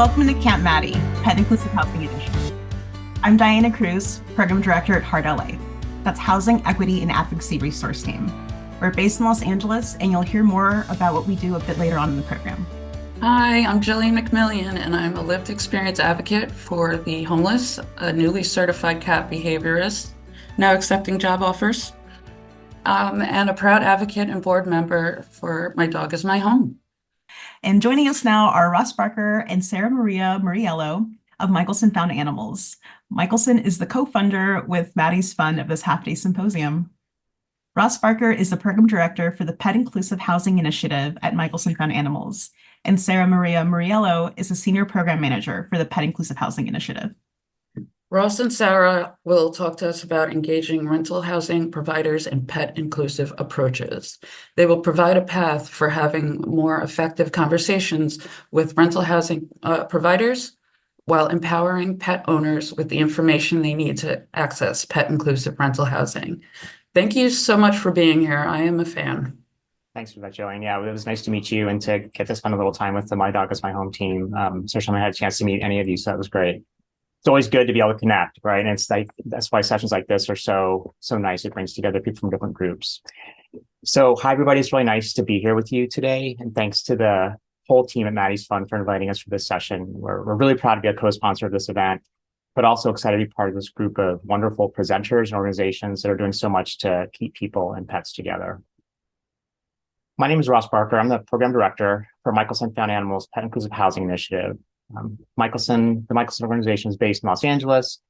Welcome to Camp Maddie, Pet Inclusive Housing Initiative. I'm Diana Cruz, Program Director at HEART LA. That's Housing, Equity, and Advocacy Resource Team. We're based in Los Angeles, and you'll hear more about what we do a bit later on in the program. Hi, I'm Jillian McMillian, and I'm a lived experience advocate for the homeless, a newly certified cat behaviorist, now accepting job offers, and a proud advocate and board member for My Dog is My Home. And joining us now are Ross Barker and Sara Muriello of Michelson Found Animals. Michelson is the co-funder with Maddie's Fund of this half-day symposium. Ross Barker is the program director for the Pet Inclusive Housing Initiative at Michelson Found Animals, and Sara Muriello is a senior program manager for the Pet Inclusive Housing Initiative. Ross and Sara will talk to us about engaging rental housing providers in pet inclusive approaches. They will provide a path for having more effective conversations with rental housing providers while empowering pet owners with the information they need to access pet inclusive rental housing. Thank you so much for being here. I am a fan. Thanks for that, Jillian. Yeah, it was nice to meet you and to get to spend a little time with the My Dog is My Home team. Especially when I had a chance to meet any of you, so that was great. It's always good to be able to connect, right? And it's like, that's why sessions like this are so nice. It brings together people from different groups. So hi, everybody. It's really nice to be here with you today. And thanks to the whole team at Maddie's Fund for inviting us for this session. We're really proud to be a co-sponsor of this event, but also excited to be part of this group of wonderful presenters and organizations that are doing so much to keep people and pets together. My name is Ross Barker. I'm the program director for Michelson Found Animals Pet Inclusive Housing Initiative. The Michelson organization is based in Los Angeles,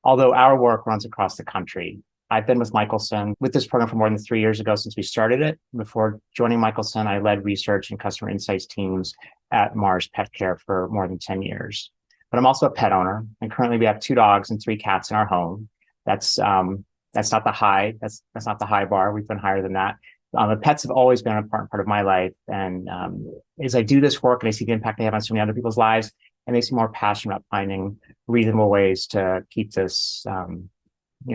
although our work runs across the country. I've been with Michelson with this program for more than 3 years ago since we started it. Before joining Michelson, I led research and customer insights teams at Mars Pet Care for more than 10 years. But I'm also a pet owner, and currently we have 2 dogs and 3 cats in our home. That's not the high. That's not the high bar. We've been higher than that. The pets have always been an important part of my life. And as I do this work and I see the impact they have on so many other people's lives, it makes me more passionate about finding reasonable ways to keep this,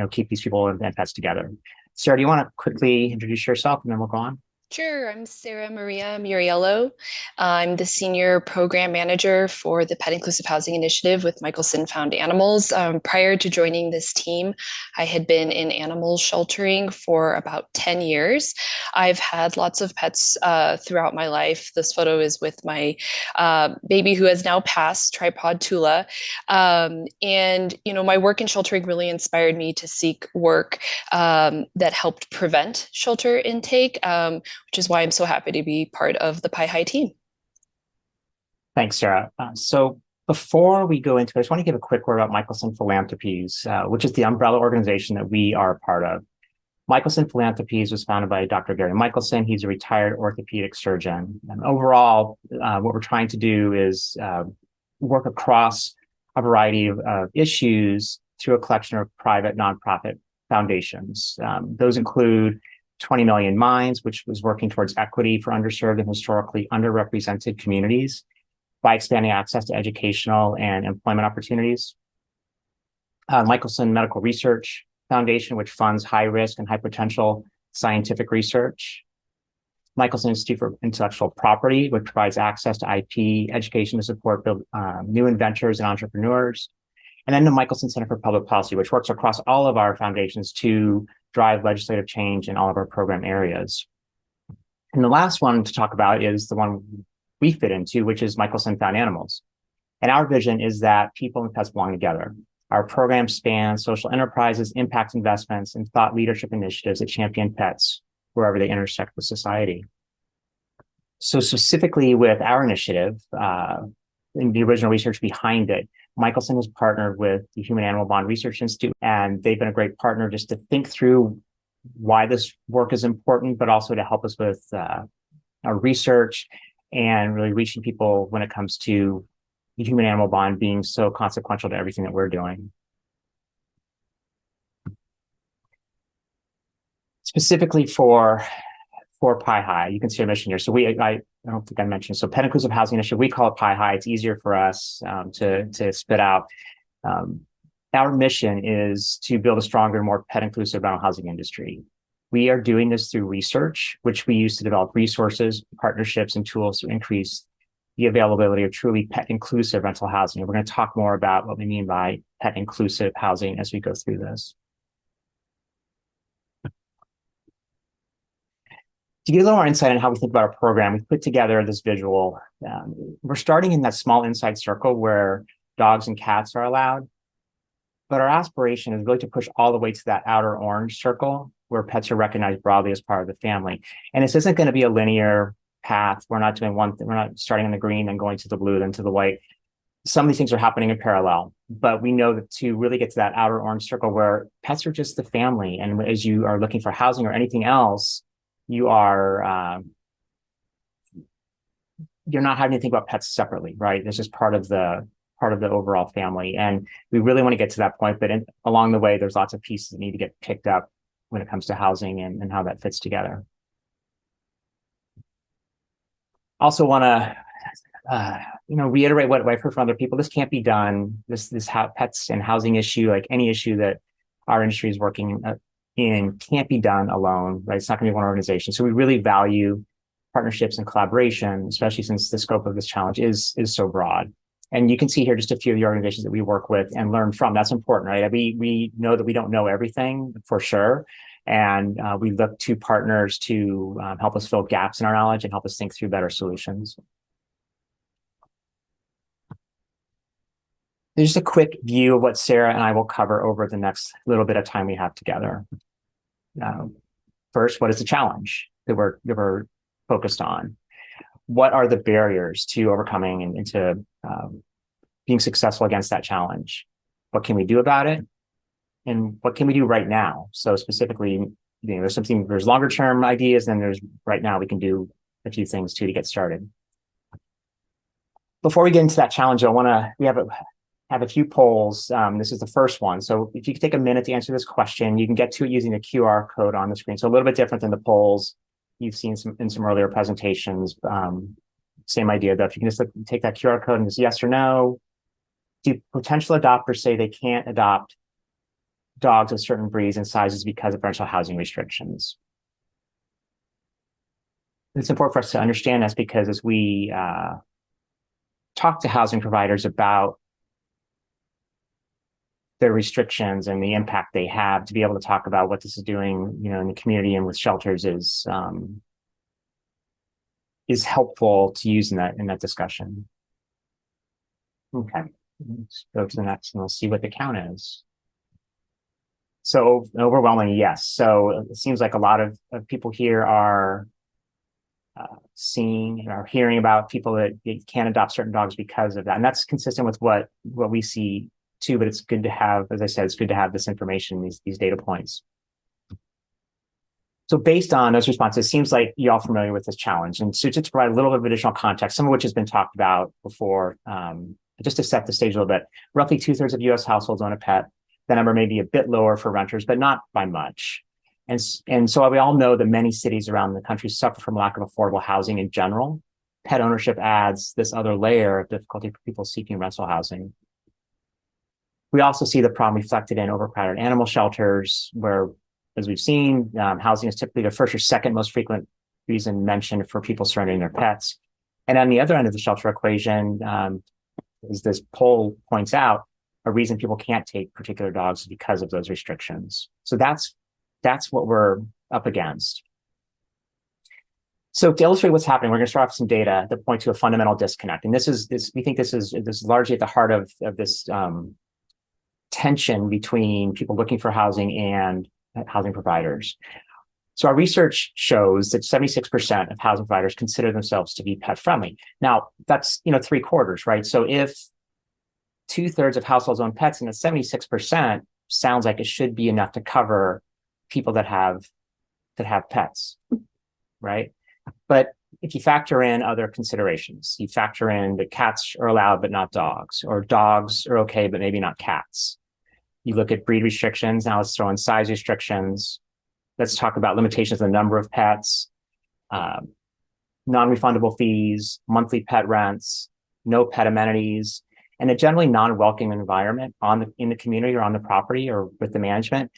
keep these people and pets together. Sara, do you want to quickly introduce yourself and then we'll go on? Sure, I'm Sara Muriello. I'm the senior program manager for the Pet Inclusive Housing Initiative with Michelson Found Animals. Prior to joining this team, I had been in animal sheltering for about 10 years. I've had lots of pets throughout my life. This photo is with my baby who has now passed, tripod Tula. My work in sheltering really inspired me to seek work that helped prevent shelter intake, which is why I'm so happy to be part of the PIHI team. Thanks, Sara. So before we go into it, I just want to give a quick word about Michelson Philanthropies, which is the umbrella organization that we are a part of. Michelson Philanthropies was founded by Dr. Gary Michelson. He's a retired orthopedic surgeon. And overall, what we're trying to do is work across a variety of issues through a collection of private nonprofit foundations. Those include 20 Million Minds, which was working towards equity for underserved and historically underrepresented communities by expanding access to educational and employment opportunities. Michelson Medical Research Foundation, which funds high risk and high potential scientific research. Michelson Institute for Intellectual Property, which provides access to IP education to support new inventors and entrepreneurs. And then the Michelson Center for Public Policy, which works across all of our foundations to drive legislative change in all of our program areas. And the last one to talk about is the one we fit into, which is Michelson Found Animals. And our vision is that people and pets belong together. Our program spans social enterprises, impact investments, and thought leadership initiatives that champion pets wherever they intersect with society. So specifically with our initiative, in the original research behind it, Michelson has partnered with the Human Animal Bond Research Institute, and they've been a great partner just to think through why this work is important, but also to help us with our research and really reaching people when it comes to the human animal bond being so consequential to everything that we're doing. Specifically for PIHI, you can see our mission here. So I don't think I mentioned, so Pet Inclusive Housing Initiative, we call it PIHI. It's easier for us to spit out. Our mission is to build a stronger, more pet inclusive rental housing industry. We are doing this through research, which we use to develop resources, partnerships, and tools to increase the availability of truly pet inclusive rental housing. And we're going to talk more about what we mean by pet inclusive housing as we go through this. To give a little more insight on how we think about our program, we put together this visual. We're starting in that small inside circle where dogs and cats are allowed, but our aspiration is really to push all the way to that outer orange circle where pets are recognized broadly as part of the family. And this isn't going to be a linear path. We're not doing one thing. We're not starting in the green and going to the blue, then to the white. Some of these things are happening in parallel, but we know that to really get to that outer orange circle where pets are just the family. And as you are looking for housing or anything else, you are, you're not having to think about pets separately, right? It's just part of the overall family. And we really want to get to that point, but along the way, there's lots of pieces that need to get picked up when it comes to housing and how that fits together. Also want to, reiterate what I've heard from other people. This can't be done. This pets and housing issue, like any issue that our industry is working in, can't be done alone, right? It's not going to be one organization. So we really value partnerships and collaboration, especially since the scope of this challenge is so broad. And you can see here just a few of the organizations that we work with and learn from. That's important, right? We know that we don't know everything for sure. And we look to partners to help us fill gaps in our knowledge and help us think through better solutions. There's just a quick view of what Sara and I will cover over the next little bit of time we have together. First, what is the challenge that we're focused on? What are the barriers to overcoming and to being successful against that challenge? What can we do about it? And what can we do right now? So specifically, there's longer term ideas, and there's right now we can do a few things too to get started. Before we get into that challenge, we have a few polls. This is the first one. So if you could take a minute to answer this question, you can get to it using the QR code on the screen. So a little bit different than the polls you've seen in some earlier presentations. Same idea, though. If you can just take that QR code and just yes or no. Do potential adopters say they can't adopt dogs of certain breeds and sizes because of rental housing restrictions? It's important for us to understand this because as we talk to housing providers about their restrictions and the impact they have, to be able to talk about what this is doing, in the community and with shelters is helpful to use in that discussion. Okay, let's go to the next and we'll see what the count is. So overwhelming, yes. So it seems like a lot of people here are seeing or hearing about people that can't adopt certain dogs because of that. And that's consistent with what we see too, but it's good to have, as I said, it's good to have this information, these data points. So based on those responses, it seems like you're all familiar with this challenge. And so just to provide a little bit of additional context, some of which has been talked about before, just to set the stage a little bit, roughly 2/3 of US households own a pet. The number may be a bit lower for renters, but not by much. And so we all know that many cities around the country suffer from lack of affordable housing in general. Pet ownership adds this other layer of difficulty for people seeking rental housing. We also see the problem reflected in overcrowded animal shelters, where, as we've seen, housing is typically the first or second most frequent reason mentioned for people surrendering their pets. And on the other end of the shelter equation, as this poll points out, a reason people can't take particular dogs is because of those restrictions. So that's what we're up against. So to illustrate what's happening, we're going to start off with some data that point to a fundamental disconnect. And we think this is largely at the heart of this tension between people looking for housing and housing providers. So our research shows that 76% of housing providers consider themselves to be pet friendly. Now that's 3/4, right? So if 2/3 of households own pets, and 76% sounds like it should be enough to cover people that have pets, right? But if you factor in other considerations, you factor in that cats are allowed but not dogs, or dogs are okay but maybe not cats. You look at breed restrictions. Now let's throw in size restrictions. Let's talk about limitations on the number of pets, non-refundable fees, monthly pet rents, no pet amenities, and a generally non-welcoming environment in the community or on the property or with the management.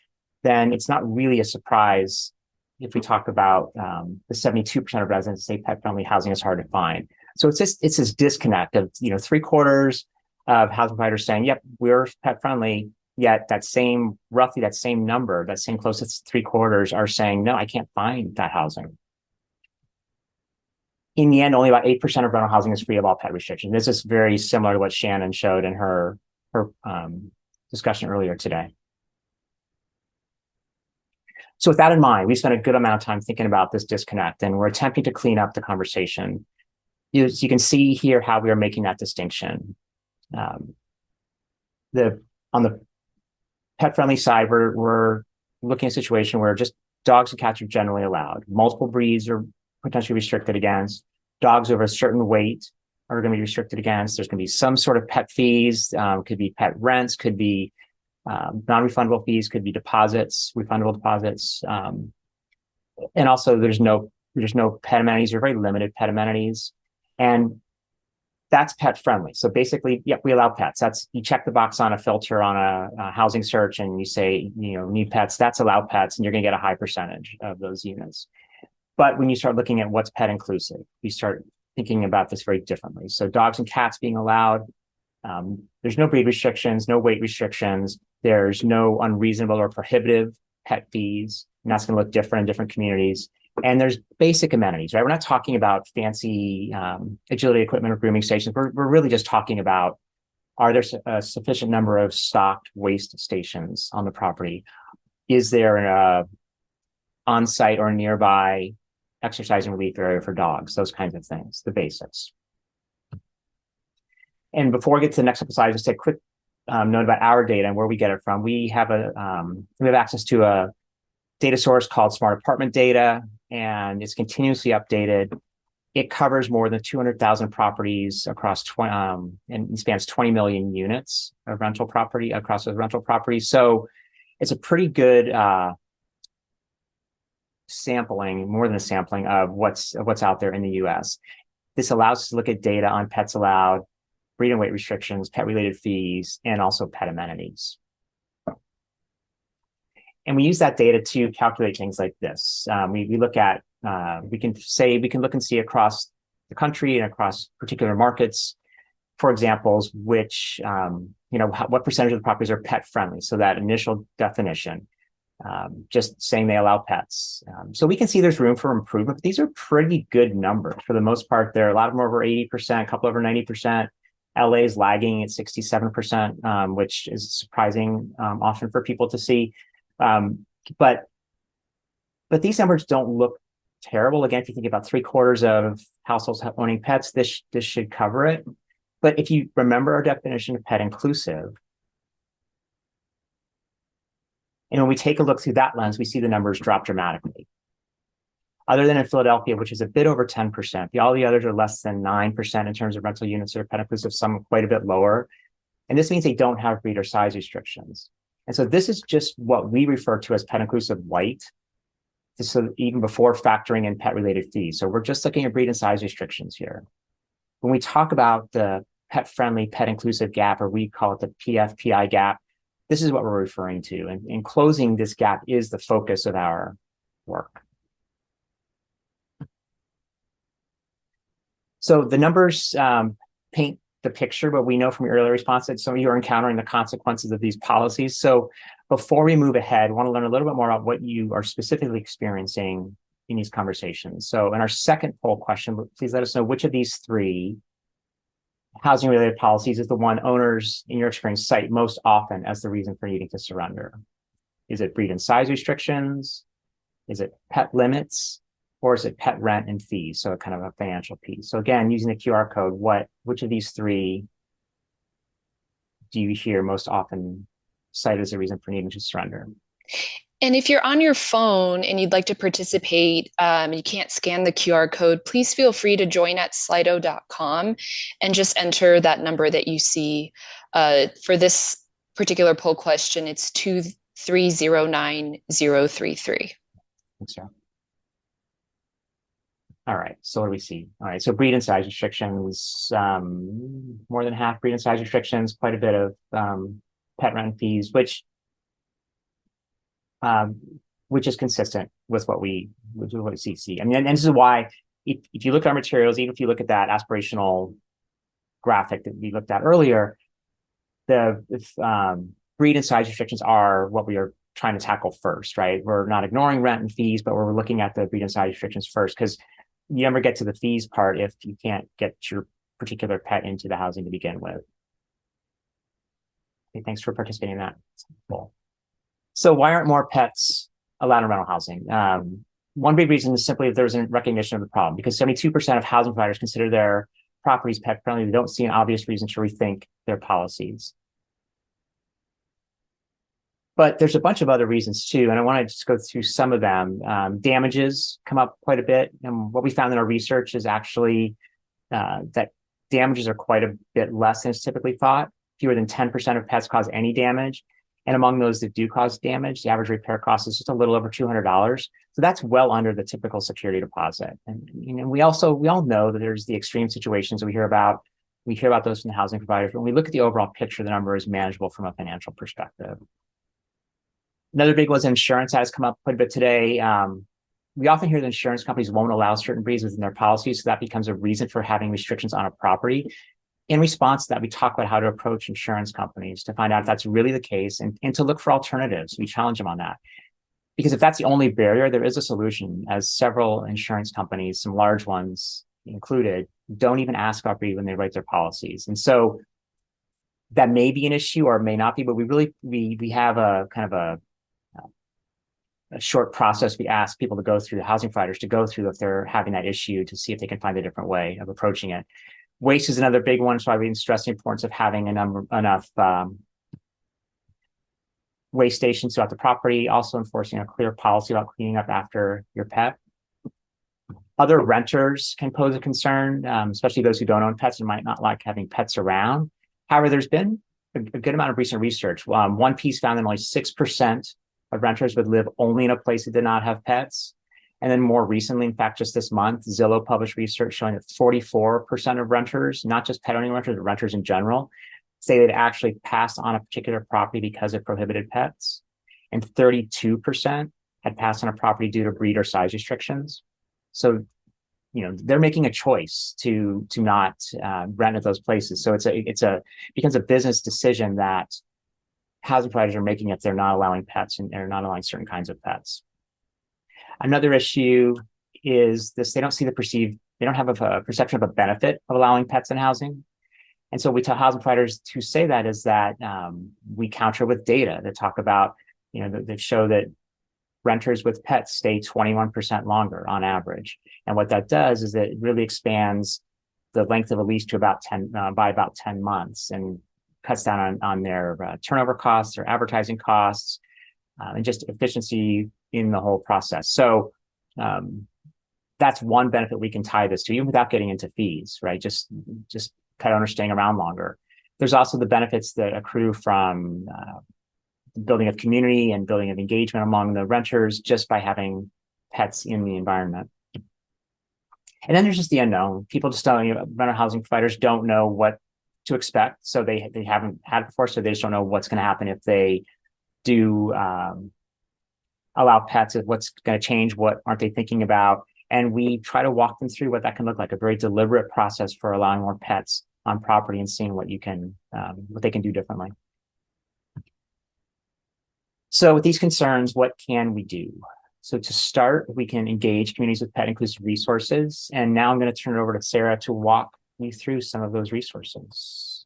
Then it's not really a surprise if we talk about the 72% of residents say pet-friendly housing is hard to find. So it's this disconnect of, 3/4 of housing providers saying, yep, we're pet friendly, yet roughly that same number, that same closest 3/4 are saying, no, I can't find that housing. In the end, only about 8% of rental housing is free of all pet restrictions. This is very similar to what Shannon showed in her discussion earlier today. So with that in mind, we spent a good amount of time thinking about this disconnect, and we're attempting to clean up the conversation. You can see here how we are making that distinction. On the pet-friendly side, we're looking at a situation where just dogs and cats are generally allowed. Multiple breeds are potentially restricted against. Dogs over a certain weight are going to be restricted against. There's going to be some sort of pet fees, could be pet rents, could be non-refundable fees, could be deposits, refundable deposits. And also there's no pet amenities, or very limited pet amenities. And that's pet friendly. So basically, yep, we allow pets. You check the box on a filter on a housing search and you say, need pets, that's allowed pets, and you're going to get a high percentage of those units. But when you start looking at what's pet inclusive, you start thinking about this very differently. So dogs and cats being allowed, there's no breed restrictions, no weight restrictions. There's no unreasonable or prohibitive pet fees. And that's going to look different in different communities. And there's basic amenities, right? We're not talking about fancy agility equipment or grooming stations. We're really just talking about, are there a sufficient number of stocked waste stations on the property? Is there an on-site or nearby exercise and relief area for dogs? Those kinds of things, the basics. And before I get to the next couple slides, just a quick note about our data and where we get it from. We have access to a data source called Smart Apartment Data, and it's continuously updated. It covers more than 200,000 properties across and spans 20 million units of rental property across those rental properties. So it's a pretty good sampling, more than a sampling of what's out there in the US. This allows us to look at data on pets allowed, breed and weight restrictions, pet related fees, and also pet amenities. And we use that data to calculate things like this. We look at, we can look and see across the country and across particular markets, for examples, which, what percentage of the properties are pet friendly. So that initial definition, just saying they allow pets. So we can see there's room for improvement, but these are pretty good numbers for the most part. There are a lot of them over 80%, a couple over 90%. LA is lagging at 67%, which is surprising often for people to see. But these numbers don't look terrible. Again, if you think about 3/4 of households owning pets, this should cover it. But if you remember our definition of pet inclusive, and when we take a look through that lens, we see the numbers drop dramatically. Other than in Philadelphia, which is a bit over 10%, all the others are less than 9% in terms of rental units that are pet inclusive, some quite a bit lower. And this means they don't have breed or size restrictions. And so this is just what we refer to as pet inclusive light, so even before factoring in pet related fees. So we're just looking at breed and size restrictions here. When we talk about the pet friendly, pet inclusive gap, or we call it the PIHI gap, this is what we're referring to. And closing this gap is the focus of our work. So the numbers paint the picture, but we know from your earlier response that some of you are encountering the consequences of these policies. So before we move ahead, I want to learn a little bit more about what you are specifically experiencing in these conversations. So in our second poll question, please let us know which of these three housing related policies is the one owners in your experience cite most often as the reason for needing to surrender. Is it breed and size restrictions? Is it pet limits? Or is it pet rent and fees? So kind of a financial piece. So again, using the QR code, which of these three do you hear most often cited as a reason for needing to surrender? And if you're on your phone and you'd like to participate, you can't scan the QR code, please feel free to join at slido.com and just enter that number that you see. For this particular poll question, it's 2309033. Thanks, Sarah. All right, so what do we see? All right, so breed and size restrictions, more than half breed and size restrictions, quite a bit of pet rent fees, which is consistent with what we see. I mean, and this is why if you look at our materials, even if you look at that aspirational graphic that we looked at earlier, the breed and size restrictions are what we are trying to tackle first, right? We're not ignoring rent and fees, but we're looking at the breed and size restrictions first, because you never get to the fees part if you can't get your particular pet into the housing to begin with. Okay, thanks for participating in that. Cool. So why aren't more pets allowed in rental housing? One big reason is simply that there's a recognition of the problem, because 72% of housing providers consider their properties pet friendly. They don't see an obvious reason to rethink their policies. But there's a bunch of other reasons too, and I want to just go through some of them. Damages come up quite a bit, and what we found in our research is actually that damages are quite a bit less than is typically thought. Fewer than 10% of pets cause any damage. And among those that do cause damage, the average repair cost is just a little over $200. So that's well under the typical security deposit. And we all know that there's the extreme situations that we hear about. We hear about those from the housing providers. When we look at the overall picture, the number is manageable from a financial perspective. Another big one is insurance has come up quite a bit today. We often hear that insurance companies won't allow certain breeds within their policies, so that becomes a reason for having restrictions on a property. In response to that, we talk about how to approach insurance companies to find out if that's really the case, and to look for alternatives. We challenge them on that. Because if that's the only barrier, there is a solution, as several insurance companies, some large ones included, don't even ask about breed when they write their policies. And so that may be an issue or may not be, but we have a kind of a short process. We ask people to go through, the housing providers to go through if they're having that issue, to see if they can find a different way of approaching it. Waste is another big one, so I would stress the importance of having enough waste stations throughout the property, also enforcing a clear policy about cleaning up after your pet. Other renters can pose a concern, especially those who don't own pets and might not like having pets around. However, there's been a good amount of recent research. One piece found that only 6% of renters would live only in a place that did not have pets. And then more recently, in fact, just this month, Zillow published research showing that 44% of renters, not just pet owning renters, but renters in general, say they'd actually passed on a particular property because of prohibited pets. And 32% had passed on a property due to breed or size restrictions. So, they're making a choice to not rent at those places. So it becomes a business decision that housing providers are making if they're not allowing pets and they're not allowing certain kinds of pets. Another issue is this: they don't have a perception of a benefit of allowing pets in housing. And so we tell housing providers to say that is that we counter with data that talk about, that show that renters with pets stay 21% longer on average. And what that does is it really expands the length of a lease to about 10 months, and cuts down on their turnover costs, their advertising costs, and just efficiency in the whole process. So that's one benefit we can tie this to, even without getting into fees, right? Just pet owners staying around longer. There's also the benefits that accrue from building of community and building of engagement among the renters just by having pets in the environment. And then there's just the unknown. People just don't, rental housing providers don't know what to expect. So they haven't had it before, so they just don't know what's going to happen if they do allow pets, what's going to change, what aren't they thinking about. And we try to walk them through what that can look like, a very deliberate process for allowing more pets on property and seeing what they can do differently. So with these concerns, what can we do? So to start, we can engage communities with pet inclusive resources. And now I'm going to turn it over to Sara to walk me through some of those resources.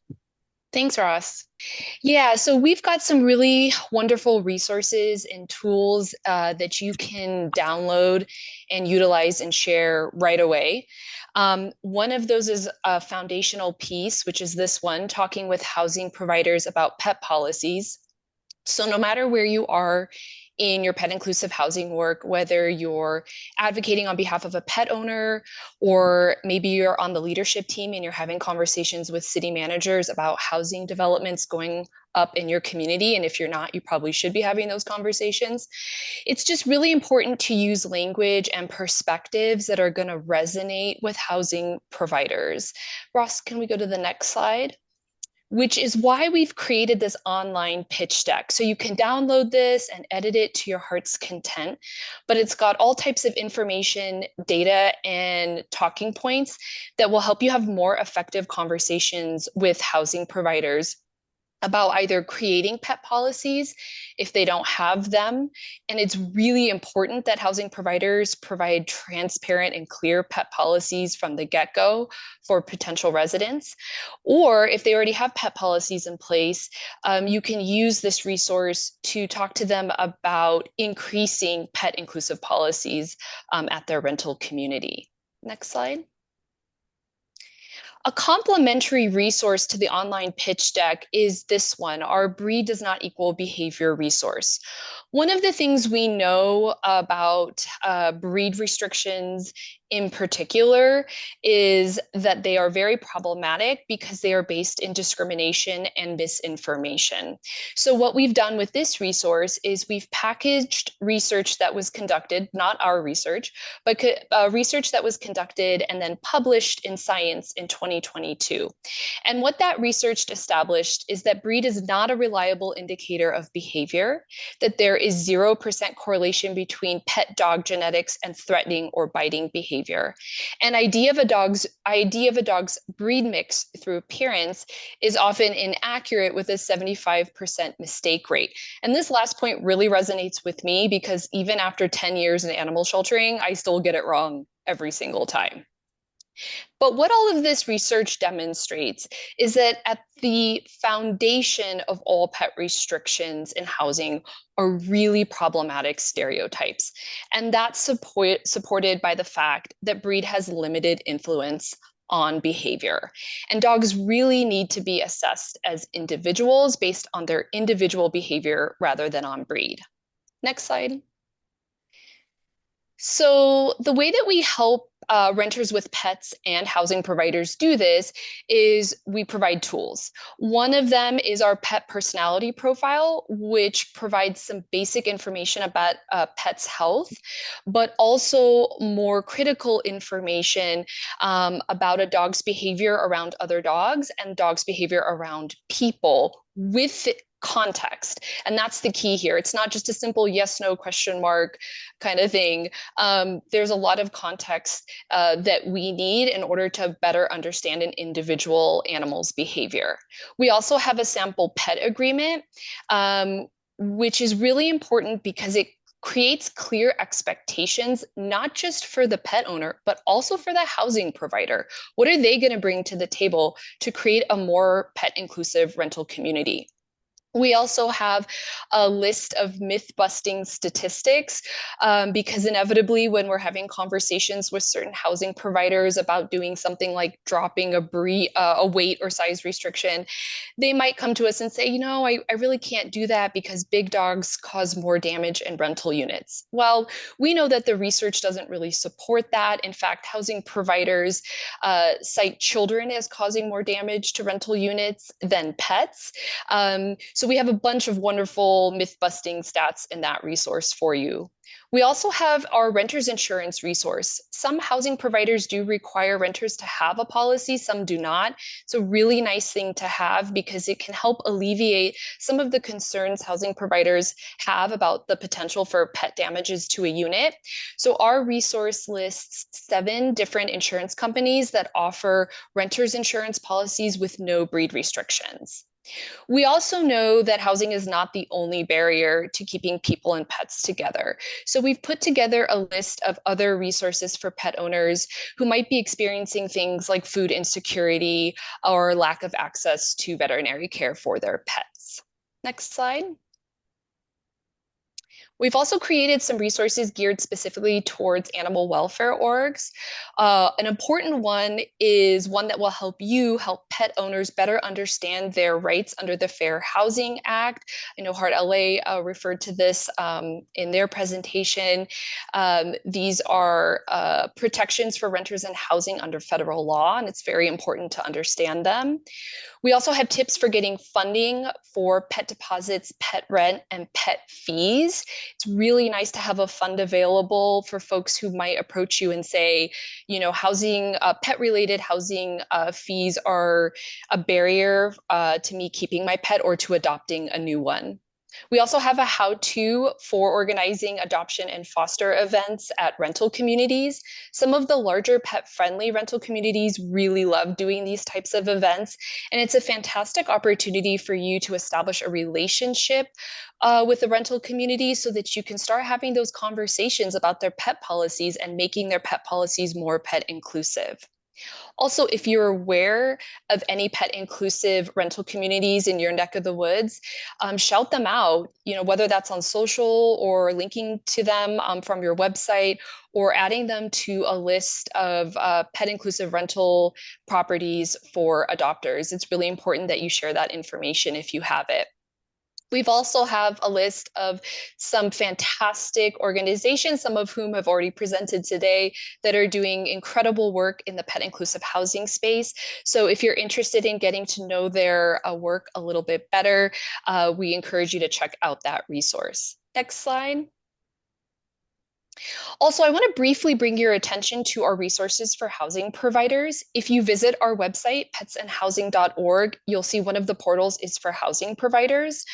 Thanks, Ross. Yeah, so we've got some really wonderful resources and tools that you can download and utilize and share right away. One of those is a foundational piece, which is this one, talking with housing providers about pet policies. So no matter where you are in your pet inclusive housing work, whether you're advocating on behalf of a pet owner, or maybe you're on the leadership team and you're having conversations with city managers about housing developments going up in your community. And if you're not, you probably should be having those conversations. It's just really important to use language and perspectives that are going to resonate with housing providers. Ross, can we go to the next slide? which is why we've created this online pitch deck. So you can download this and edit it to your heart's content, but it's got all types of information, data, and talking points that will help you have more effective conversations with housing providers about either creating pet policies if they don't have them. And it's really important that housing providers provide transparent and clear pet policies from the get-go for potential residents. Or if they already have pet policies in place, you can use this resource to talk to them about increasing pet inclusive policies at their rental community. Next slide. A complementary resource to the online pitch deck is this one, our Breed Does Not Equal Behavior resource. One of the things we know about breed restrictions in particular is that they are very problematic because they are based in discrimination and misinformation. So what we've done with this resource is we've packaged research that was conducted, not our research, but research that was conducted and then published in Science in 2022. And what that research established is that breed is not a reliable indicator of behavior, that there is 0% correlation between pet dog genetics and threatening or biting behavior. An idea of a dog's breed mix through appearance is often inaccurate with a 75% mistake rate. And this last point really resonates with me because even after 10 years in animal sheltering, I still get it wrong every single time. But what all of this research demonstrates is that at the foundation of all pet restrictions in housing are really problematic stereotypes. And that's supported by the fact that breed has limited influence on behavior. And dogs really need to be assessed as individuals based on their individual behavior rather than on breed. Next slide. So the way that we help renters with pets and housing providers do this is we provide tools. One of them is our pet personality profile, which provides some basic information about pet's health, but also more critical information about a dog's behavior around other dogs and dog's behavior around people with context. And that's the key here. It's not just a simple yes, no, question mark kind of thing. There's a lot of context that we need in order to better understand an individual animal's behavior. We also have a sample pet agreement, which is really important because it creates clear expectations, not just for the pet owner, but also for the housing provider. What are they going to bring to the table to create a more pet inclusive rental community? We also have a list of myth-busting statistics because inevitably when we're having conversations with certain housing providers about doing something like dropping a weight or size restriction, they might come to us and say, you know, I really can't do that because big dogs cause more damage in rental units. Well, we know that the research doesn't really support that. In fact, housing providers cite children as causing more damage to rental units than pets. So we have a bunch of wonderful myth-busting stats in that resource for you. We also have our renter's insurance resource. Some housing providers do require renters to have a policy, some do not. It's a really nice thing to have because it can help alleviate some of the concerns housing providers have about the potential for pet damages to a unit. So our resource lists 7 different insurance companies that offer renter's insurance policies with no breed restrictions. We also know that housing is not the only barrier to keeping people and pets together. So we've put together a list of other resources for pet owners who might be experiencing things like food insecurity or lack of access to veterinary care for their pets. Next slide. We've also created some resources geared specifically towards animal welfare orgs. An important one is one that will help pet owners better understand their rights under the Fair Housing Act. I know Heart LA referred to this in their presentation. These are protections for renters and housing under federal law, and it's very important to understand them. We also have tips for getting funding for pet deposits, pet rent, and pet fees. It's really nice to have a fund available for folks who might approach you and say, you know, housing, pet-related housing fees are ever a barrier to me keeping my pet or to adopting a new one. We also have a how-to for organizing adoption and foster events at rental communities. Some of the larger pet-friendly rental communities really love doing these types of events, and it's a fantastic opportunity for you to establish a relationship with the rental community so that you can start having those conversations about their pet policies and making their pet policies more pet inclusive. Also, if you're aware of any pet inclusive rental communities in your neck of the woods, shout them out, whether that's on social or linking to them from your website or adding them to a list of pet inclusive rental properties for adopters. It's really important that you share that information if you have it. We've also have a list of some fantastic organizations, some of whom have already presented today, that are doing incredible work in the pet inclusive housing space. So if you're interested in getting to know their work a little bit better, we encourage you to check out that resource. Next slide. Also, I want to briefly bring your attention to our resources for housing providers. If you visit our website, petsandhousing.org, you'll see one of the portals is for housing providers.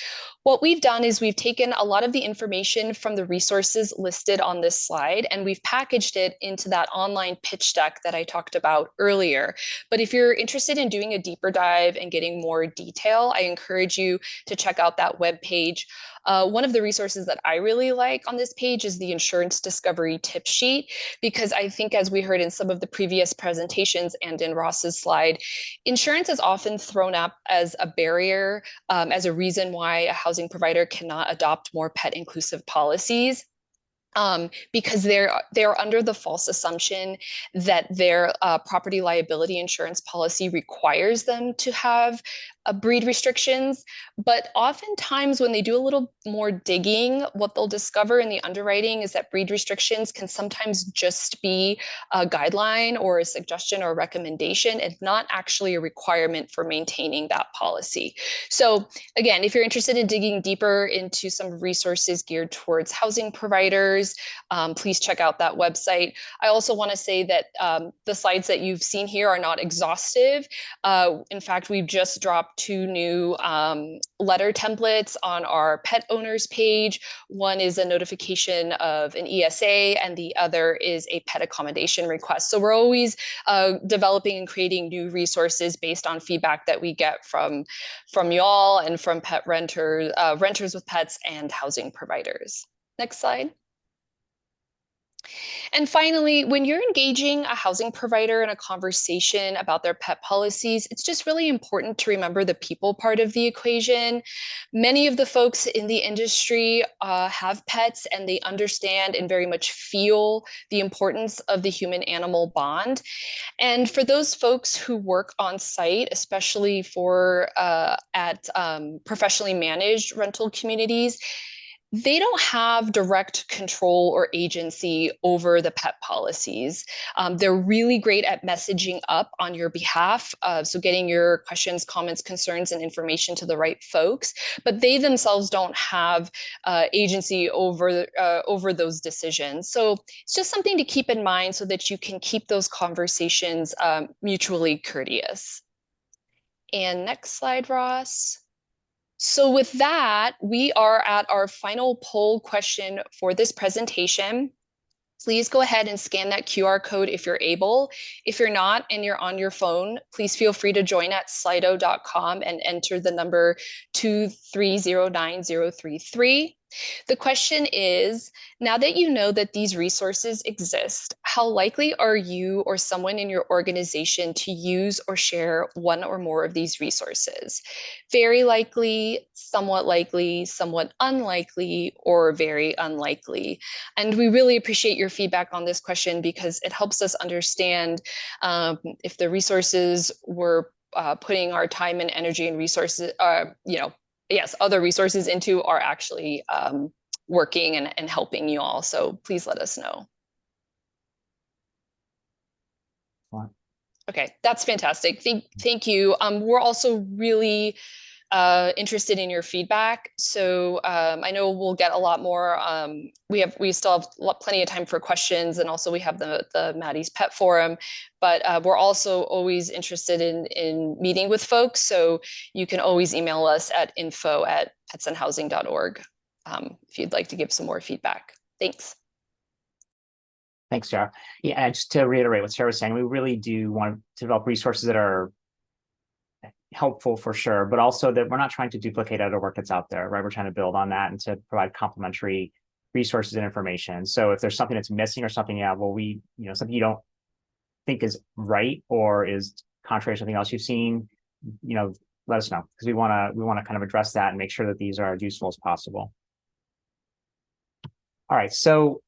What we've done is we've taken a lot of the information from the resources listed on this slide, and we've packaged it into that online pitch deck that I talked about earlier. But if you're interested in doing a deeper dive and getting more detail, I encourage you to check out that webpage. One of the resources that I really like on this page is the insurance discovery tip sheet, because I think, as we heard in some of the previous presentations and in Ross's slide, insurance is often thrown up as a barrier, as a reason why a housing provider cannot adopt more pet inclusive policies. Because they're under the false assumption that their property liability insurance policy requires them to have breed restrictions. But oftentimes when they do a little more digging, what they'll discover in the underwriting is that breed restrictions can sometimes just be a guideline or a suggestion or a recommendation and not actually a requirement for maintaining that policy. So again, if you're interested in digging deeper into some resources geared towards housing providers, please check out that website. I also want to say that the slides that you've seen here are not exhaustive. In fact, we've just dropped 2 new letter templates on our pet owners page. One is a notification of an ESA, and the other is a pet accommodation request. So we're always developing and creating new resources based on feedback that we get from y'all and from pet renters, renters with pets, and housing providers. Next slide. And finally, when you're engaging a housing provider in a conversation about their pet policies, it's just really important to remember the people part of the equation. Many of the folks in the industry have pets, and they understand and very much feel the importance of the human-animal bond. And for those folks who work on site, especially at professionally managed rental communities, they don't have direct control or agency over the pet policies. They're really great at messaging up on your behalf, so getting your questions, comments, concerns, and information to the right folks, but they themselves don't have agency over those decisions. So it's just something to keep in mind so that you can keep those conversations mutually courteous. And next slide, Ross. So with that, we are at our final poll question for this presentation. Please go ahead and scan that QR code if you're able. If you're not and you're on your phone, please feel free to join at slido.com and enter the number 2309033. The question is, now that you know that these resources exist, how likely are you or someone in your organization to use or share one or more of these resources? Very likely, somewhat unlikely, or very unlikely. And we really appreciate your feedback on this question because it helps us understand if the resources we're putting our time and energy and resources, other resources into are actually working and helping you all. So please let us know. Okay, that's fantastic. Thank you. We're also really interested in your feedback. So I know we'll get a lot more. We still have plenty of time for questions, and also we have the Maddie's Pet Forum, but we're also always interested in meeting with folks. So you can always email us at info@petsandhousing.org if you'd like to give some more feedback. Thanks. Thanks, Sarah. Yeah, and just to reiterate what Sarah was saying, we really do want to develop resources that are helpful for sure, but also that we're not trying to duplicate other work that's out there, right? We're trying to build on that and to provide complementary resources and information. So if there's something that's missing or something, yeah, well, something you don't think is right or is contrary to something else you've seen, let us know, because we want to kind of address that and make sure that these are as useful as possible. All right, so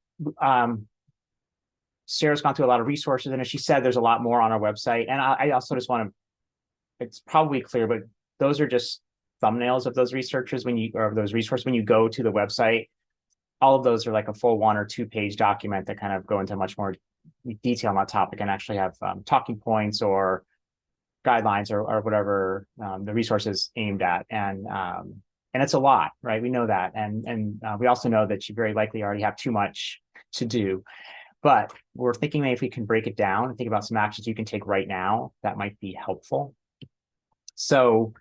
Sarah's gone through a lot of resources, and as she said, there's a lot more on our website. And I also just want to, it's probably clear, but those are just thumbnails of those researchers those resources. When you go to the website, all of those are like a full 1 or 2 page document that kind of go into much more detail on that topic and actually have talking points or guidelines or whatever the resource is aimed at. And it's a lot, right? We know that. And we also know that you very likely already have too much to do. But we're thinking maybe if we can break it down and think about some actions you can take right now, that might be helpful. So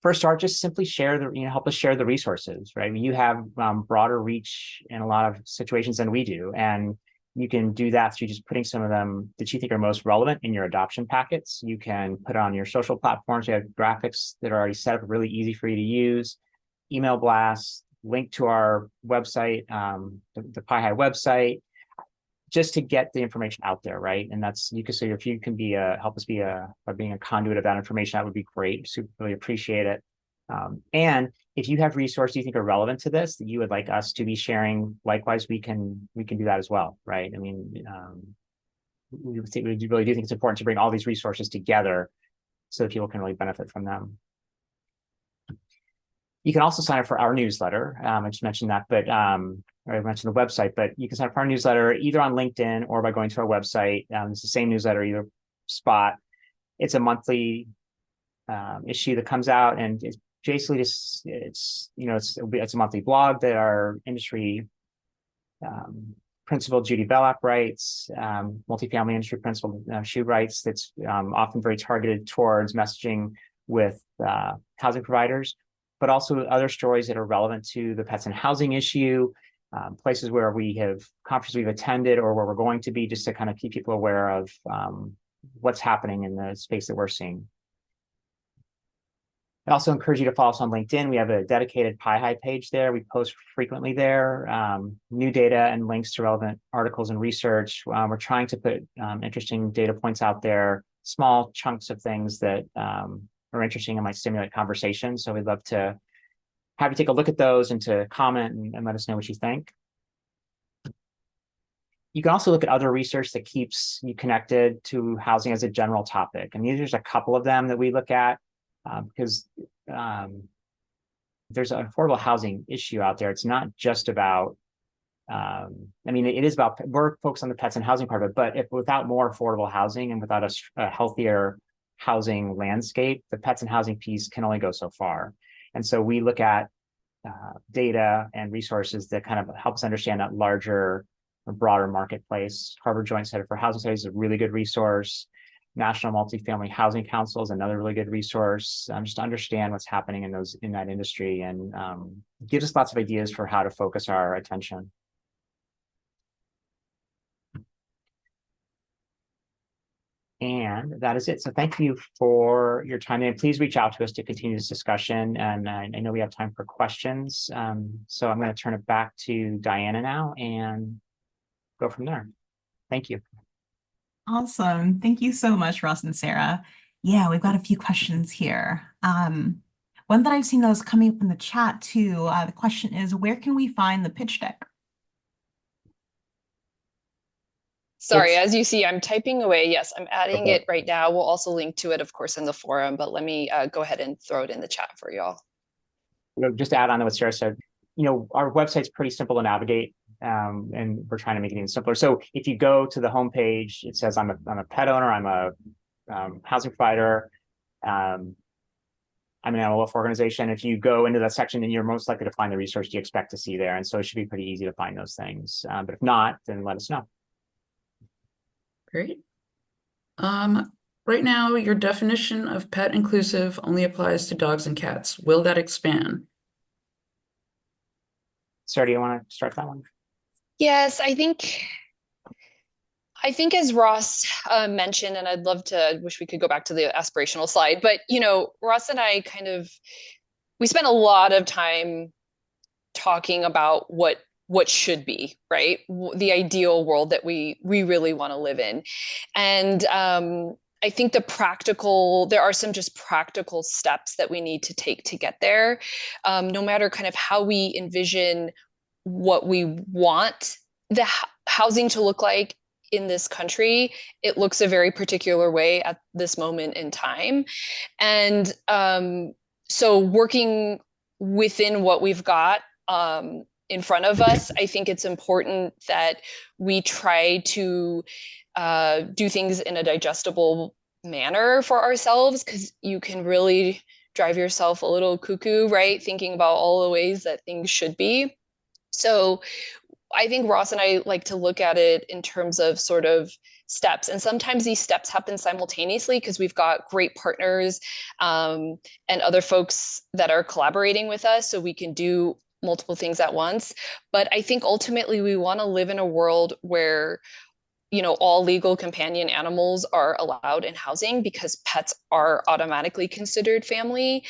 first start, just simply help us share the resources, right? I mean, you have broader reach in a lot of situations than we do. And you can do that through just putting some of them that you think are most relevant in your adoption packets. You can put it on your social platforms. You have graphics that are already set up, really easy for you to use, email blasts, link to our website, the PIHI website, just to get the information out there, right? And so if you can help us by being a conduit of that information, that would be great. So really appreciate it. And if you have resources you think are relevant to this that you would like us to be sharing, likewise, we can do that as well, right? I mean, we really do think it's important to bring all these resources together so that people can really benefit from them. You can also sign up for our newsletter. I just mentioned that, but I mentioned the website, but you can sign up for our newsletter either on LinkedIn or by going to our website. It's the same newsletter, either spot. It's a monthly issue that comes out, and it's basically it's a monthly blog that our industry principal Judy Belloc writes, multifamily industry principal she writes. That's often very targeted towards messaging with housing providers, but also other stories that are relevant to the pets and housing issue, places where conferences we've attended or where we're going to be, just to kind of keep people aware of what's happening in the space that we're seeing. I also encourage you to follow us on LinkedIn. We have a dedicated PIHI page there. We post frequently there, new data and links to relevant articles and research. We're trying to put interesting data points out there, small chunks of things that are interesting and might stimulate conversation. So we'd love to have you take a look at those and to comment and let us know what you think. You can also look at other research that keeps you connected to housing as a general topic. And there's a couple of them that we look at because there's an affordable housing issue out there. It's not just about, it is about, we're focused on the pets and housing part of it, but without more affordable housing and without a healthier housing landscape, the pets and housing piece can only go so far. And so we look at data and resources that kind of help us understand that larger, broader marketplace. Harvard Joint Center for Housing Studies is a really good resource. National Multifamily Housing Council is another really good resource, just to understand what's happening in that industry, and gives us lots of ideas for how to focus our attention. And that is it. So thank you for your time, and please reach out to us to continue this discussion. And I know we have time for questions. So I'm going to turn it back to Diana now and go from there. Thank you. Awesome. Thank you so much, Russ and Sarah. Yeah, we've got a few questions here. One that I've seen that was coming up in the chat too. The question is, where can we find the pitch deck? Sorry, as you see, I'm typing away. Yes, I'm adding it right now. We'll also link to it, of course, in the forum, but let me go ahead and throw it in the chat for y'all. Just to add on to what Sarah said, our website's pretty simple to navigate, and we're trying to make it even simpler. So if you go to the homepage, it says I'm a pet owner, I'm a housing provider. I'm an animal welfare organization. If you go into that section, then you're most likely to find the resource you expect to see there. And so it should be pretty easy to find those things. But if not, then let us know. Great. Right now, your definition of pet inclusive only applies to dogs and cats. Will that expand? Sarah, do you want to start that one? Yes, I think as Ross mentioned, and I wish we could go back to the aspirational slide, but Ross and I we spent a lot of time talking about what should be, right? The ideal world that we really want to live in. And I think there are some just practical steps that we need to take to get there. No matter kind of how we envision what we want the housing to look like in this country, it looks a very particular way at this moment in time. And so working within what we've got in front of us, I think it's important that we try to do things in a digestible manner for ourselves, because you can really drive yourself a little cuckoo, right? Thinking about all the ways that things should be. So I think Ross and I like to look at it in terms of sort of steps. And sometimes these steps happen simultaneously because we've got great partners and other folks that are collaborating with us, so we can do multiple things at once. But I think ultimately we want to live in a world where all legal companion animals are allowed in housing, because pets are automatically considered family,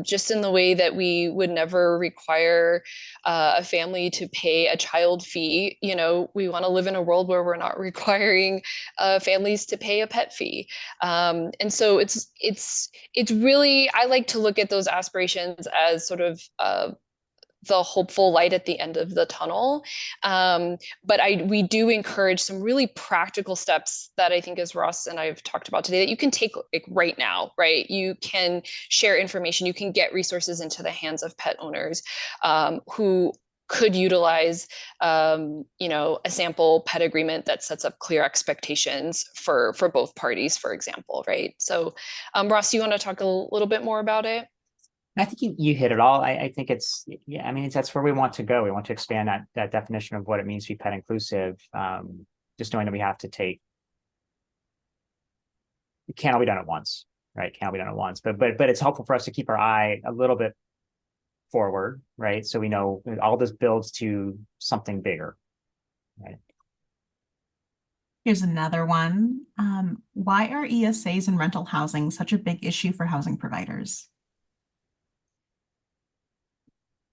just in the way that we would never require a family to pay a child fee. We want to live in a world where we're not requiring families to pay a pet fee. And so it's really, I like to look at those aspirations as sort of the hopeful light at the end of the tunnel. But we do encourage some really practical steps that I think, as Ross and I've talked about today, that you can take like right now, right? You can share information, you can get resources into the hands of pet owners who could utilize, a sample pet agreement that sets up clear expectations for both parties, for example, right? So, Ross, you want to talk a little bit more about it? I think you hit it all. I think that's where we want to go. We want to expand that definition of what it means to be pet inclusive. Just knowing that we have to it can't all be done at once, right? It can't all be done at once, but it's helpful for us to keep our eye a little bit forward, right? So we know all this builds to something bigger, right? Here's another one. Why are ESAs and rental housing such a big issue for housing providers?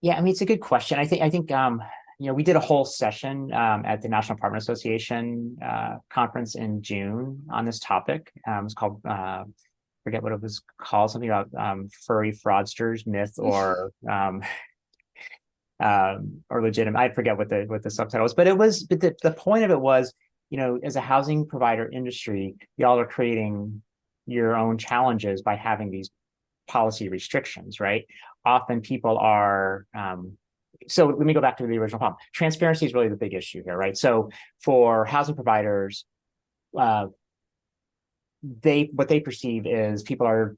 Yeah, I mean, it's a good question. I think we did a whole session at the National Apartment Association conference in June on this topic. It was called, forget what it was called, something about furry fraudsters, myth or legitimate. I forget what the subtitle was, but the point of it was, as a housing provider industry, y'all are creating your own challenges by having these policy restrictions, right? Often people are, so let me go back to the original problem. Transparency is really the big issue here, right? So for housing providers, what they perceive is people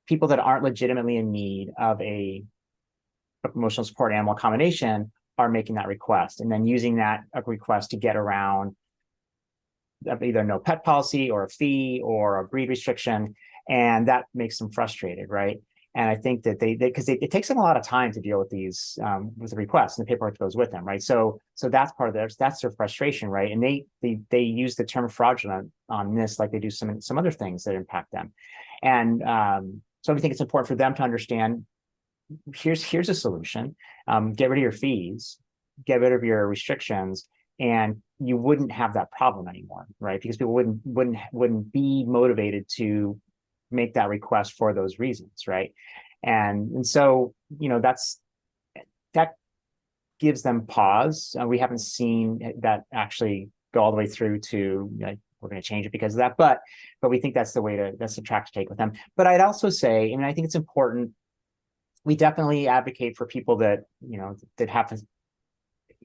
people that aren't legitimately in need of a emotional support animal accommodation are making that request, and then using that request to get around either no pet policy or a fee or a breed restriction, and that makes them frustrated, right? And I think that because it takes them a lot of time to deal with these with the requests and the paperwork that goes with them, right? So that's part of that's their frustration, right? And they use the term fraudulent on this like they do some other things that impact them, and so I think it's important for them to understand. Here's a solution: get rid of your fees, get rid of your restrictions, and you wouldn't have that problem anymore, right? Because people wouldn't be motivated to make that request for those reasons, right? And so that gives them pause. We haven't seen that actually go all the way through to we're going to change it because of that, but we think that's the track to take with them. But I'd also say, I think it's important. We definitely advocate for people that that have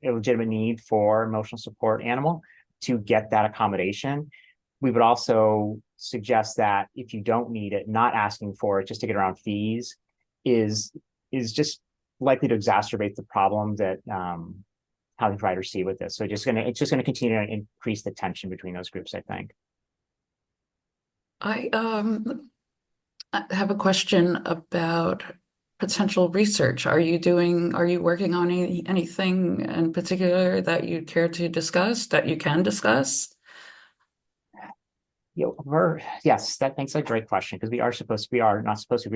a legitimate need for emotional support animal to get that accommodation. we would also suggest that if you don't need it, not asking for it just to get around fees is just likely to exacerbate the problem that housing providers see with this. So it's just gonna continue to increase the tension between those groups, I think. I have a question about potential research. Are you working on anything in particular that you care to discuss, that you can discuss? Yes, that's a great question, because we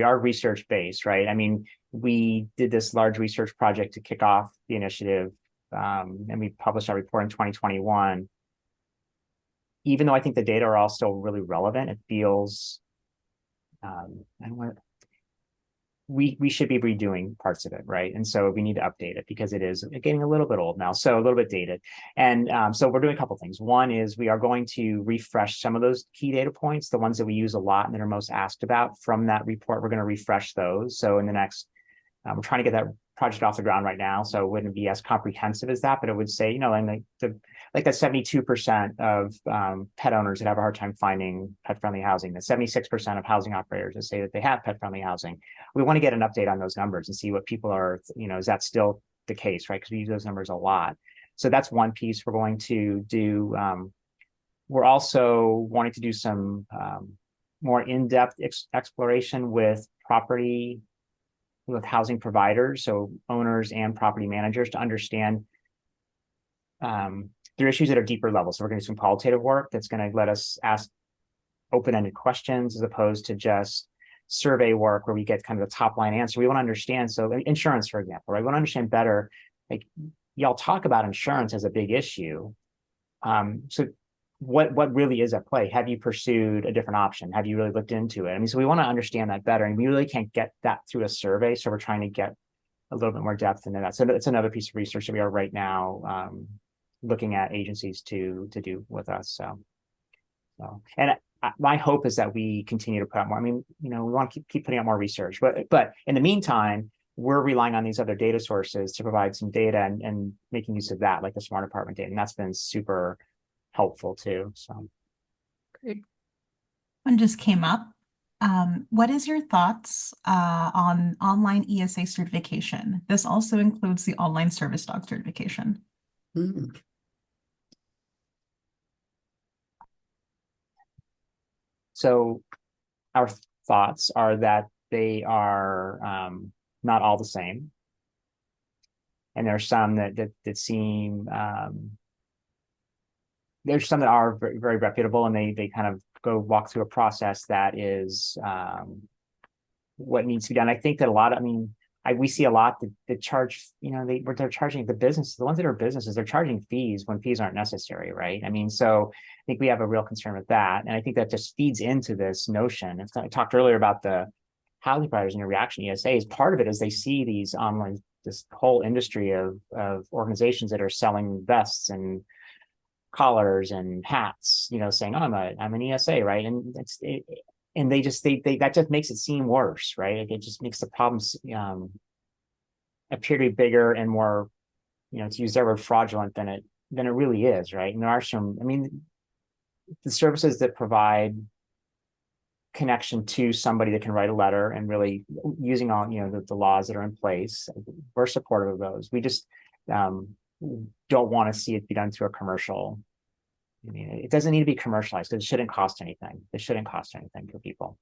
are research based, right? I mean, we did this large research project to kick off the initiative, and we published our report in 2021. Even though I think the data are all still really relevant, it feels we should be redoing parts of it, right? And so we need to update it because it is getting a little bit old now, so a little bit dated. And so we're doing a couple things. One is we are going to refresh some of those key data points, the ones that we use a lot and that are most asked about from that report. We're going to refresh those. So in the next, we're trying to get that project off the ground right now, so it wouldn't be as comprehensive as that, but it would say, and like that 72% of pet owners that have a hard time finding pet-friendly housing, the 76% of housing operators that say that they have pet-friendly housing. We want to get an update on those numbers and see what people are, is that still the case, right? Because we use those numbers a lot. So that's one piece we're going to do. We're also wanting to do some more in-depth exploration with housing providers, so owners and property managers, to understand there are issues that are deeper level. So we're going to do some qualitative work that's going to let us ask open-ended questions as opposed to just survey work where we get kind of the top line answer. We want to understand, so insurance, for example, right? We want to understand better, like y'all talk about insurance as a big issue. So what really is at play? Have you pursued a different option? Have you really looked into it? I mean, so we want to understand that better, and we really can't get that through a survey. So we're trying to get a little bit more depth into that. So it's another piece of research that we are right now looking at agencies to do with us. And my hope is that we continue to put out more. I mean, we want to keep putting out more research, but in the meantime, we're relying on these other data sources to provide some data and making use of that, like the smart apartment data, and that's been super helpful too. So Great. One just came up. What is your thoughts on online ESA certification? This also includes the online service dog certification. Mm. So our thoughts are that they are not all the same. And there are some that seem, there's some that are very, very reputable, and they kind of walk through a process that is what needs to be done. I think that we see a lot that charge, they're charging the business, the ones that are businesses, they're charging fees when fees aren't necessary, right? I mean, so I think we have a real concern with that. And I think that just feeds into this notion. I talked earlier about the housing providers and your reaction to ESAs. Part of it is they see these online, this whole industry of organizations that are selling vests and collars and hats, saying, oh, I'm an ESA, right? And they that just makes it seem worse, right? It just makes the problems appear to be bigger and more, to use their word, fraudulent than it really is, right? And there are some, the services that provide connection to somebody that can write a letter and really using all, the laws that are in place, we're supportive of those. We just don't want to see it be done through a commercial. It doesn't need to be commercialized because it shouldn't cost anything. It shouldn't cost anything for people.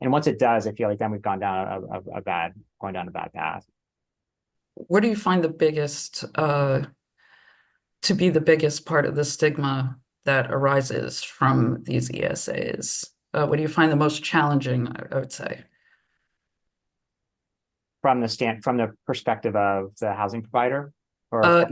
And once it does, I feel like then we've gone down a bad path. Where do you find the biggest to be the biggest part of the stigma that arises from these ESAs? What do you find the most challenging, I would say? From the perspective of the housing provider?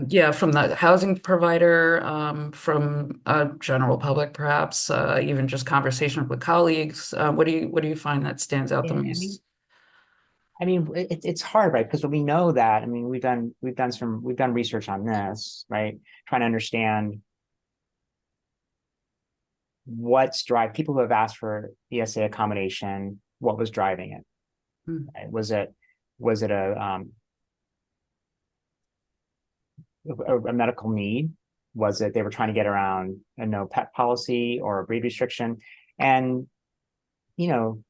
Yeah, from the housing provider, from a general public, perhaps, even just conversation with colleagues. What do you find that stands out the most? It's hard, right? Because we know that, we've done research on this, right? Trying to understand what's driving people who have asked for ESA accommodation, what was driving it? Right? Was it a medical need? was that they were trying to get around a no pet policy or a breed restriction. And, you know,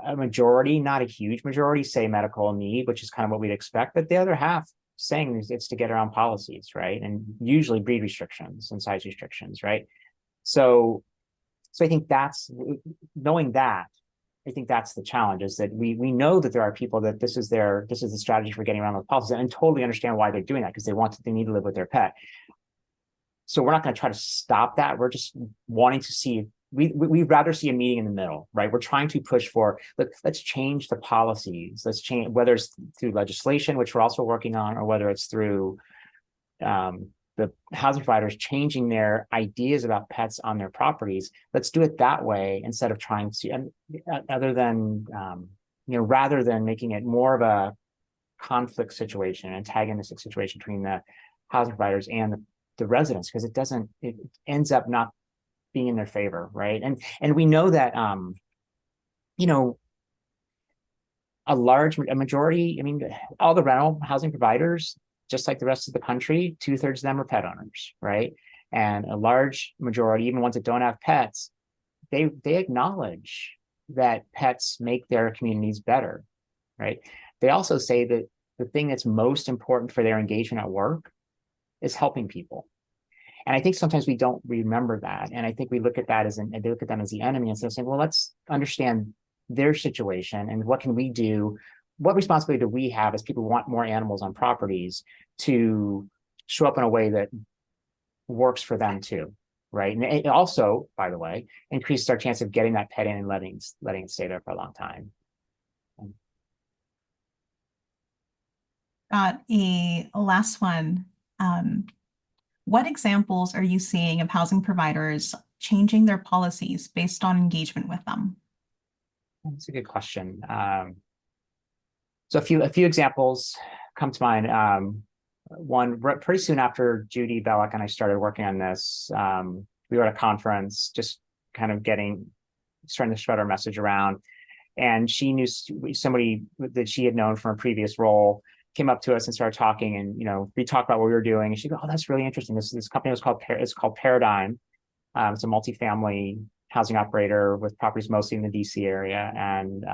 a majority, not a huge majority, say medical need, which is kind of what we'd expect, but the other half saying it's to get around policies, right? And usually breed restrictions and size restrictions, right? So I think that's, knowing that, I think that's the challenge, is that we know that there are people that this is the strategy for getting around those policies, and totally understand why they're doing that, because they need to live with their pet. So we're not going to try to stop that. We're just wanting to see, we'd rather see a meeting in the middle, right? We're trying to push for, let's change the policies. Let's change, whether it's through legislation, which we're also working on, or whether it's through the housing providers changing their ideas about pets on their properties. Let's do it that way instead of trying to, and other than, rather than making it more of a conflict situation, antagonistic situation between the housing providers and the residents, because it ends up not being in their favor, right? And we know that, a majority, I mean, all the rental housing providers, just like the rest of the country, 2/3 of them are pet owners, right? And a large majority, even ones that don't have pets, they acknowledge that pets make their communities better, right? They also say that the thing that's most important for their engagement at work is helping people. And I think sometimes we don't remember that. And I think we look at that they look at them as the enemy, instead of saying, well, let's understand their situation and what can we do? What responsibility do we have as people who want more animals on properties to show up in a way that works for them too, right? And it also, by the way, increases our chance of getting that pet in and letting it stay there for a long time. Got a last one. What examples are you seeing of housing providers changing their policies based on engagement with them? That's a good question. So a few examples come to mind. One, pretty soon after Judy Belloc and I started working on this, we were at a conference, just kind of starting to spread our message around. And she knew somebody that she had known from a previous role, came up to us and started talking, and we talked about what we were doing. And she go, "Oh, that's really interesting. This company is called Paradigm. It's a multifamily housing operator with properties mostly in the DC area." And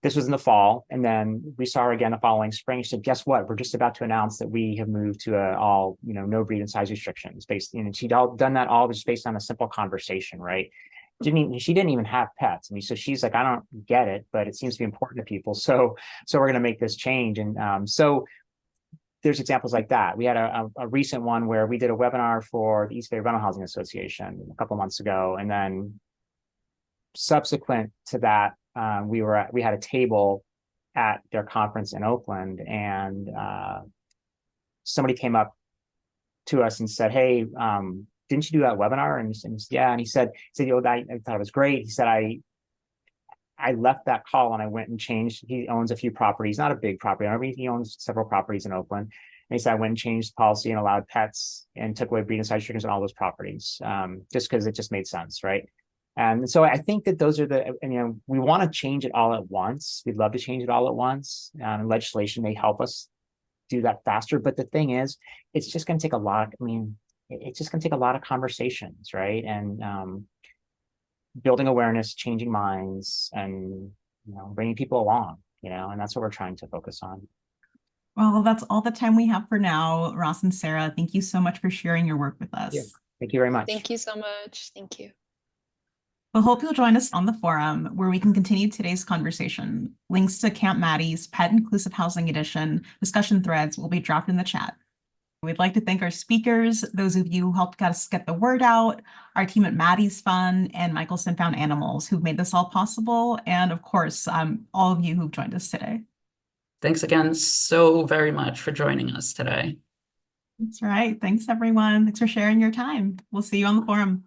this was in the fall, and then we saw her again the following spring. She said, "Guess what? We're just about to announce that we have moved to all no breed and size restrictions based." And she'd done that all just based on a simple conversation, right? She didn't even have pets. I mean, so she's like, "I don't get it, but it seems to be important to people. So we're going to make this change." And so there's examples like that. We had a recent one where we did a webinar for the East Bay Rental Housing Association a couple months ago, and then subsequent to that, we had a table at their conference in Oakland, and somebody came up to us and said, "Hey, didn't you do that webinar?" And yeah. And he said, I thought it was great. He said, I left that call and I went and changed. He owns a few properties, not a big property. I mean, he owns several properties in Oakland. And he said, I went and changed the policy and allowed pets and took away breeding and size restrictions on all those properties, just because it just made sense, right? And so I think that those are we want to change it all at once. We'd love to change it all at once. Legislation may help us do that faster. But the thing is, it's just going to take a lot. It's just going to take a lot of conversations, right? And building awareness, changing minds, and bringing people along, and that's what we're trying to focus on. Well, that's all the time we have for now. Ross and Sarah, thank you so much for sharing your work with us. Yeah. Thank you very much. Thank you so much. Thank you. We hope you'll join us on the forum where we can continue today's conversation. Links to Camp Maddie's Pet Inclusive Housing Edition discussion threads will be dropped in the chat. We'd like to thank our speakers, those of you who helped us get the word out, our team at Maddie's Fund, and Michelson Found Animals who've made this all possible, and of course, all of you who've joined us today. Thanks again so very much for joining us today. That's right. Thanks, everyone. Thanks for sharing your time. We'll see you on the forum.